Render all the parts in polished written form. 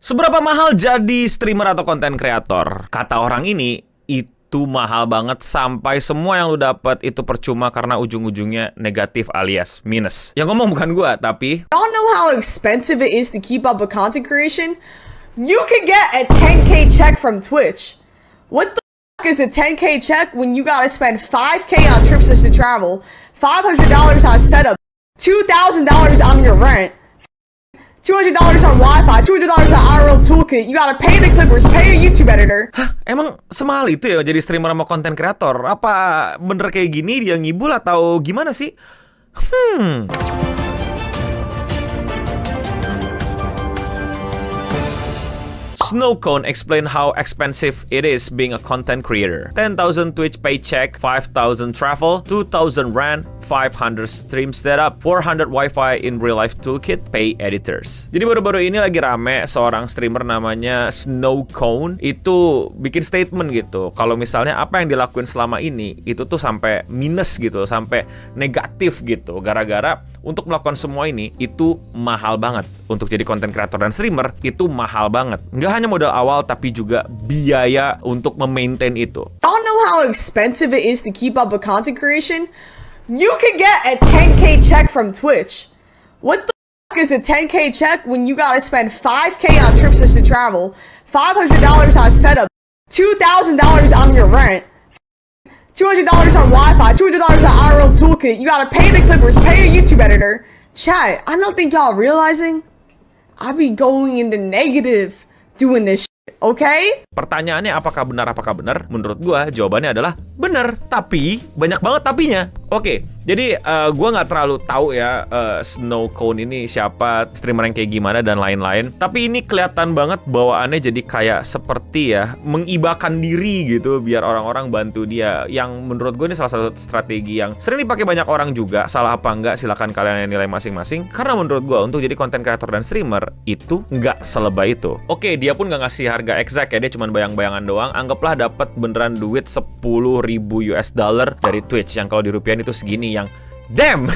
Seberapa mahal jadi streamer atau konten kreator? Kata orang ini, itu mahal banget sampai semua yang lu dapat itu percuma karena ujung-ujungnya negatif alias minus. Yang ngomong bukan gua, tapi Y'all know how expensive it is to keep up with content creation? You could get a 10K check from Twitch. What the is a 10K check when you gotta spend 5K on trips just to travel, $500 on setup, $2,000 on your rent, $200 on Wi-Fi, $200 on IRL toolkit. You gotta pay the clippers, pay your YouTube editor. hah, emang semahal itu ya jadi streamer sama konten kreator? Apa bener kayak gini dia ngibul atau gimana sih? Snowcone explain how expensive it is being a content creator. 10,000 Twitch paycheck, 5,000 travel, 2,000 rent, 500 stream setup, 400 Wi-Fi in real life toolkit, pay editors. Jadi baru-baru ini lagi rame seorang streamer namanya Snowcone itu bikin statement gitu. Kalau misalnya apa yang dilakuin selama ini itu tuh sampai minus gitu, sampai negatif gitu. Gara-gara untuk melakukan semua ini itu mahal banget. Untuk jadi konten kreator dan streamer itu mahal banget. Nggak hanya modal awal tapi juga biaya untuk memaintain itu. Y'all know how expensive it is to keep up with content creation? You could get a 10K check from Twitch. What the is a 10K check when you gotta spend 5K on trips just to travel, $500 on setup, $2,000 on your rent, $200 on Wi-Fi, $200 on IRL toolkit. You gotta pay the clippers, pay your YouTube editor. Chat, I don't think y'all realizing I be going into negative doing this shit, okay? Pertanyaannya apakah benar? Menurut gua jawabannya adalah benar, tapi banyak banget tapinya. Oke, jadi gua nggak terlalu tahu ya Snowcone ini siapa, streamer yang kayak gimana dan lain-lain. Tapi ini kelihatan banget bawaannya jadi kayak seperti ya mengibakan diri gitu biar orang-orang bantu dia. Yang menurut gue ini salah satu strategi yang sering dipakai banyak orang juga. Salah apa enggak silakan kalian yang nilai masing-masing. Karena menurut gue untuk jadi konten kreator dan streamer itu nggak selebay itu. Oke, dia pun nggak ngasih harga exact ya, dia cuma bayang-bayangan doang. Anggaplah dapat beneran duit 10.000 US dollar dari Twitch yang kalau dirupiahin itu segini yang damn.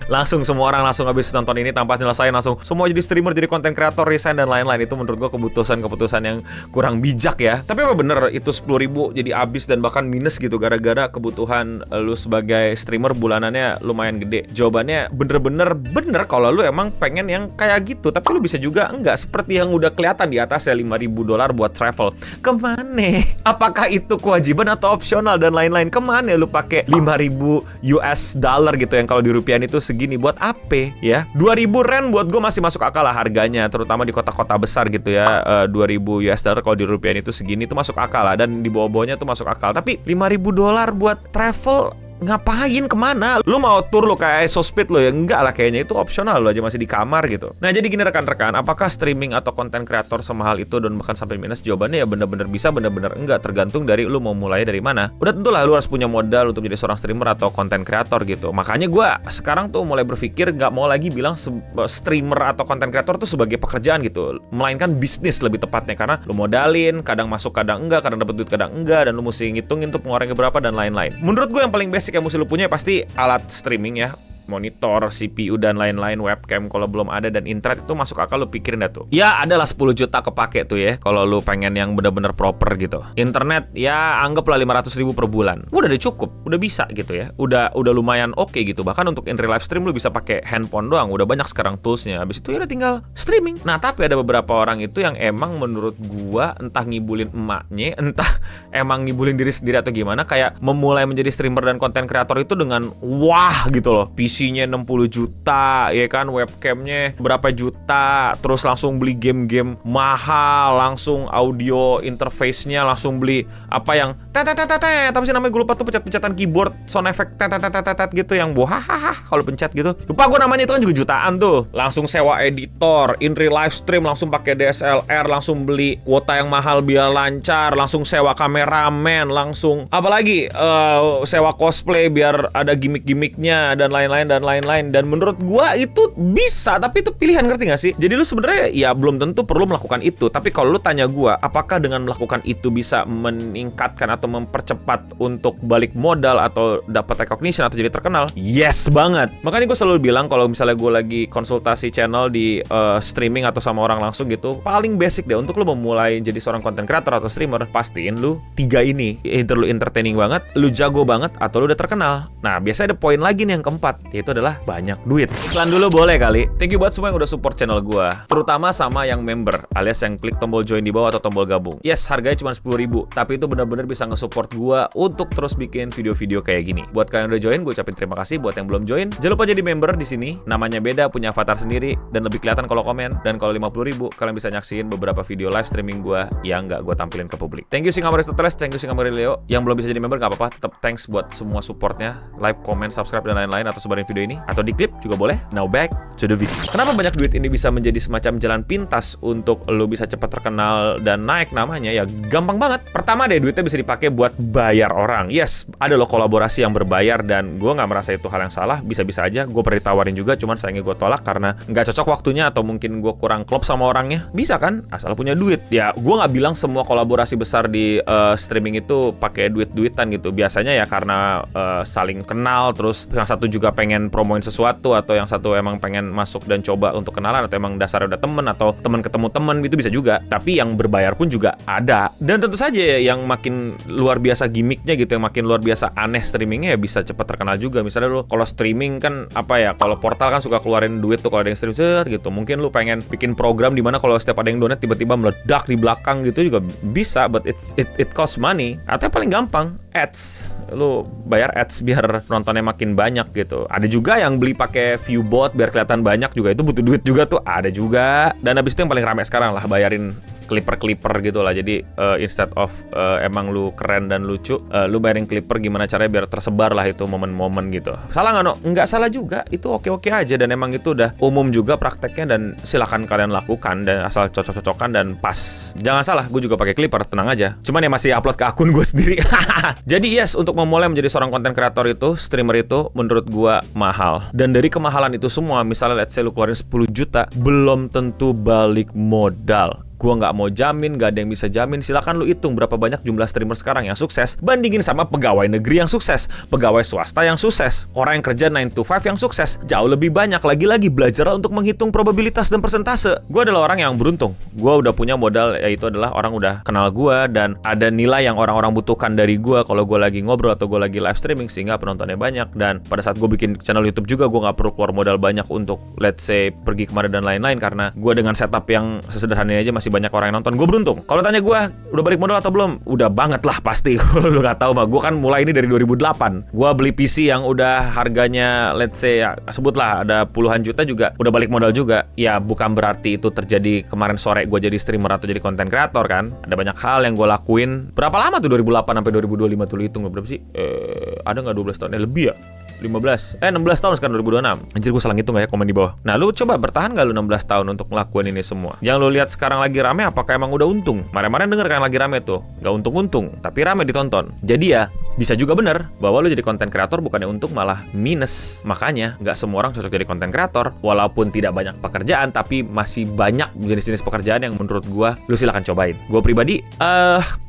Langsung semua orang langsung habis nonton ini tanpa nyelesain langsung semua jadi streamer, jadi konten kreator, resign dan lain-lain. Itu menurut gua keputusan yang kurang bijak ya. Tapi apa bener itu 10.000 jadi habis dan bahkan minus gitu gara-gara kebutuhan lu sebagai streamer bulanannya lumayan gede? Jawabannya bener kalau lu emang pengen yang kayak gitu. Tapi lu bisa juga enggak, seperti yang udah kelihatan di atas ya, $5.000 buat travel. Kemana? Apakah itu kewajiban atau opsional dan lain-lain? Kemana lu pakai 5.000 US dollar gitu yang kalau dirupiahin itu gini buat apa ya? 2.000 rent buat gue masih masuk akal lah harganya, terutama di kota-kota besar gitu ya. 2.000 US dollar kalau dirupiahin itu segini itu masuk akal lah, dan di bawah-bawahnya tuh masuk akal. Tapi $5.000 buat travel ngapain, kemana? Lu mau tour lu kayak Sospeed lu ya? Enggak lah, kayaknya itu opsional, lu aja masih di kamar gitu. Nah jadi gini rekan-rekan, apakah streaming atau konten kreator semahal itu dan bahkan sampai minus? Jawabannya ya bener-bener bisa, bener-bener enggak, tergantung dari lu mau mulai dari mana. Udah tentulah lu harus punya modal untuk jadi seorang streamer atau konten kreator gitu. Makanya gue sekarang tuh mulai berpikir nggak mau lagi bilang streamer atau konten kreator tuh sebagai pekerjaan gitu, melainkan bisnis lebih tepatnya, karena lu modalin, kadang masuk kadang enggak, kadang dapet duit kadang enggak, dan lu mesti ngitungin tuh pengeluarannya berapa dan lain-lain. Menurut gue yang paling basic yang mesti lu punya pasti alat streaming ya, monitor, CPU dan lain-lain, webcam kalau belum ada, dan internet itu masuk akal lu pikirin dah tuh. Ya adalah 10 juta kepake tuh ya kalau lu pengen yang bener-bener proper gitu. Internet ya anggaplah 500.000 per bulan. Udah cukup, udah bisa gitu ya. Udah lumayan oke gitu. Bahkan untuk in real live stream lu bisa pakai handphone doang. Udah banyak sekarang toolsnya. Habis itu ya udah tinggal streaming. Nah, tapi ada beberapa orang itu yang emang menurut gua entah ngibulin emaknya, entah emang ngibulin diri sendiri atau gimana, kayak memulai menjadi streamer dan konten kreator itu dengan wah gitu loh. PC-nya 60 juta, ya kan, webcamnya berapa juta, terus langsung beli game-game mahal, langsung audio interface-nya langsung beli apa yang apa sih namanya, gue lupa tuh, pencet-pencetan keyboard sound effect gitu yang hahaha kalau pencet gitu, lupa gue namanya, itu kan juga jutaan tuh. Langsung sewa editor, in real live stream langsung pakai DSLR, langsung beli kuota yang mahal biar lancar, langsung sewa kameramen, langsung apalagi sewa cosplay biar ada gimmick-gimmicknya dan lain-lain dan lain-lain. Dan menurut gua itu bisa, tapi itu pilihan, ngerti gak sih? Jadi lu sebenarnya ya belum tentu perlu melakukan itu. Tapi kalau lu tanya gua, apakah dengan melakukan itu bisa meningkatkan atau mempercepat untuk balik modal atau dapat recognition atau jadi terkenal? Yes banget. Makanya gue selalu bilang kalau misalnya gue lagi konsultasi channel di streaming atau sama orang langsung gitu, paling basic deh untuk lu memulai jadi seorang content creator atau streamer, pastiin lu 3 ini. Either lu entertaining banget, lu jago banget, atau lu udah terkenal. Nah, biasanya ada poin lagi nih yang keempat, yaitu adalah banyak duit. Iklan dulu boleh kali. Thank you buat semua yang udah support channel gue, terutama sama yang member, alias yang klik tombol join di bawah atau tombol gabung. Yes, harganya cuma 10.000, tapi itu benar-benar bisa nge-support gue untuk terus bikin video-video kayak gini. Buat kalian yang udah join, gue ucapin terima kasih. Buat yang belum join, jangan lupa jadi member di sini. Namanya beda, punya avatar sendiri, dan lebih kelihatan kalau komen. Dan kalau 50.000, kalian bisa nyaksiin beberapa video live streaming gue yang nggak gue tampilin ke publik. Thank you Singamari Aristoteles, thank you Singamari Leo. Yang belum bisa jadi member nggak apa-apa, tetap thanks buat semua supportnya, like, comment, subscribe dan lain-lain, atau sebarin video ini, atau di klip juga boleh. Now back to the video. Kenapa banyak duit ini bisa menjadi semacam jalan pintas untuk lo bisa cepat terkenal dan naik namanya? Ya gampang banget. Pertama deh, duitnya bisa dipakai buat bayar orang. Yes, ada loh kolaborasi yang berbayar dan gue nggak merasa itu hal yang salah. Bisa-bisa aja. Gue pernah ditawarin juga, cuman sayangnya gue tolak karena nggak cocok waktunya atau mungkin gue kurang klop sama orangnya. Bisa kan? Asal punya duit. Ya, gue nggak bilang semua kolaborasi besar di streaming itu pakai duit-duitan gitu. Biasanya ya karena saling kenal, terus yang satu juga pengen promoin sesuatu, atau yang satu emang pengen masuk dan coba untuk kenalan, atau emang dasarnya udah temen, atau temen ketemu temen, itu bisa juga. Tapi yang berbayar pun juga ada. Dan tentu saja yang makin luar biasa gimmicknya gitu, yang makin luar biasa aneh streamingnya, ya bisa cepat terkenal juga. Misalnya lu kalau streaming kan apa ya, kalau portal kan suka keluarin duit tuh kalau ada yang stream gitu. Mungkin lu pengen bikin program di mana kalau setiap ada yang donate tiba-tiba meledak di belakang gitu juga bisa, but it cost money. Atau yang paling gampang, ads. Lu bayar ads biar nontonnya makin banyak gitu. Ada juga yang beli pakai view bot biar kelihatan banyak juga, itu butuh duit juga tuh, ada juga. Dan habis itu yang paling ramai sekarang lah, bayarin clipper gitu lah. Jadi instead of emang lu keren dan lucu, lu bayarin clipper gimana caranya biar tersebar lah itu momen-momen gitu. Salah nggak, no? Nggak salah juga, itu oke-oke aja, dan emang itu udah umum juga prakteknya, dan silahkan kalian lakukan, dan asal cocok-cocokan dan pas. Jangan salah, gue juga pakai clipper, tenang aja. Cuman ya masih upload ke akun gue sendiri. Jadi yes, untuk memulai menjadi seorang content creator itu, streamer itu, menurut gue mahal. Dan dari kemahalan itu semua, misalnya let's say lu keluarin 10 juta, belum tentu balik modal. Gua nggak mau jamin, nggak ada yang bisa jamin. Silakan lu hitung berapa banyak jumlah streamer sekarang yang sukses, bandingin sama pegawai negeri yang sukses, pegawai swasta yang sukses, orang yang kerja 9 to 5 yang sukses. Jauh lebih banyak. Lagi-lagi belajarlah untuk menghitung probabilitas dan persentase. Gua adalah orang yang beruntung. Gua udah punya modal, yaitu adalah orang udah kenal gua dan ada nilai yang orang-orang butuhkan dari gua kalau gua lagi ngobrol atau gua lagi live streaming, sehingga penontonnya banyak. Dan pada saat gua bikin channel YouTube juga, gua nggak perlu keluar modal banyak untuk let's say pergi kemana dan lain-lain, karena gua dengan setup yang sesederhana ini aja masih banyak orang yang nonton. Gue beruntung. Kalau tanya gue udah balik modal atau belum, udah banget lah pasti. Kalau lu nggak tahu mah, gue kan mulai ini dari 2008. Gue beli PC yang udah harganya let's say ya, sebutlah ada puluhan juta juga, udah balik modal juga. Ya bukan berarti itu terjadi kemarin sore gue jadi streamer atau jadi content creator kan. Ada banyak hal yang gue lakuin. Berapa lama tuh 2008 sampai 2025 tuh, hitung berapa sih? Ada nggak 12 tahun? Lebih ya? 16 tahun sekarang, 2026. Anjir, gue salah ngitung gak ya? Komen di bawah. Nah, lu coba bertahan gak lu 16 tahun untuk ngelakuin ini semua? Yang lu lihat sekarang lagi rame, apakah emang udah untung? Kemarin denger kan lagi rame tuh, gak untung-untung, tapi rame ditonton. Jadi ya, bisa juga bener bahwa lu jadi content creator bukannya untung, malah minus. Makanya gak semua orang cocok jadi content creator. Walaupun tidak banyak pekerjaan, tapi masih banyak jenis-jenis pekerjaan yang menurut gua lu silakan cobain. Gua pribadi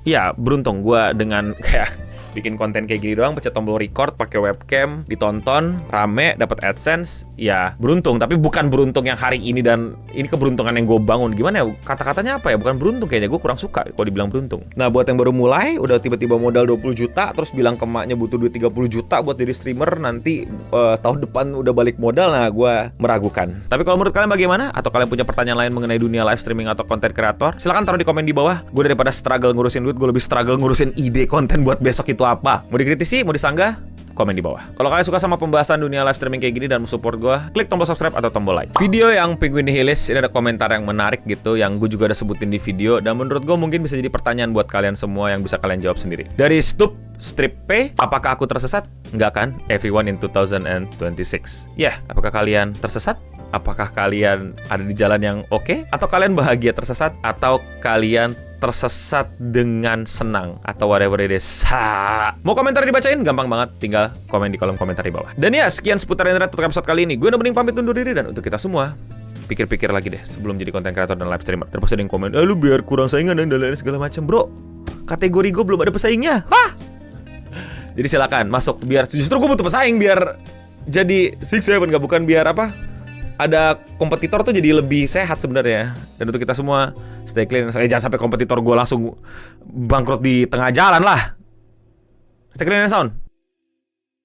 ya beruntung gua dengan kayak bikin konten kayak gini doang, pencet tombol record pakai webcam, ditonton, rame, dapat AdSense. Ya beruntung, tapi bukan beruntung yang hari ini, dan ini keberuntungan yang gue bangun. Gimana ya, kata-katanya apa ya, bukan beruntung kayaknya, gue kurang suka kalau dibilang beruntung. Nah, buat yang baru mulai, udah tiba-tiba modal 20 juta, terus bilang ke emaknya butuh duit 30 juta buat jadi streamer, nanti tahun depan udah balik modal, nah gue meragukan. Tapi kalau menurut kalian bagaimana? Atau kalian punya pertanyaan lain mengenai dunia live streaming atau content creator? Silahkan taruh di komen di bawah. Gue daripada struggle ngurusin duit, gue lebih struggle ngurusin ide konten buat besok itu apa. Mau dikritisi, mau disanggah, komen di bawah. Kalau kalian suka sama pembahasan dunia live streaming kayak gini dan mau support gue, klik tombol subscribe atau tombol like. Video yang Penguin Nihilis, ini ada komentar yang menarik gitu, yang gue juga ada sebutin di video, dan menurut gue mungkin bisa jadi pertanyaan buat kalian semua yang bisa kalian jawab sendiri. Dari Stup Strip P, apakah aku tersesat? Enggak kan? Everyone in 2026. Ya, apakah kalian tersesat? Apakah kalian ada di jalan yang oke? Atau kalian bahagia tersesat? Atau kalian tersesat dengan senang atau whatever it is. Mau komentar dibacain? Gampang banget, tinggal komen di kolom komentar di bawah. Dan ya, sekian seputar internet untuk episode kali ini. Gue udah mending pamit undur diri, dan untuk kita semua, pikir-pikir lagi deh sebelum jadi konten kreator dan live streamer. Terus ada yang komen, lu biar kurang saingan dan lain-lain segala macam. Bro, kategori gue belum ada pesaingnya. Jadi silakan masuk, biar justru gue butuh pesaing biar jadi 6-7, gak bukan biar apa? Ada kompetitor tuh jadi lebih sehat sebenarnya. Dan untuk kita semua, stay clean. Jangan sampai kompetitor gue langsung bangkrut di tengah jalan lah. Stay clean and sound.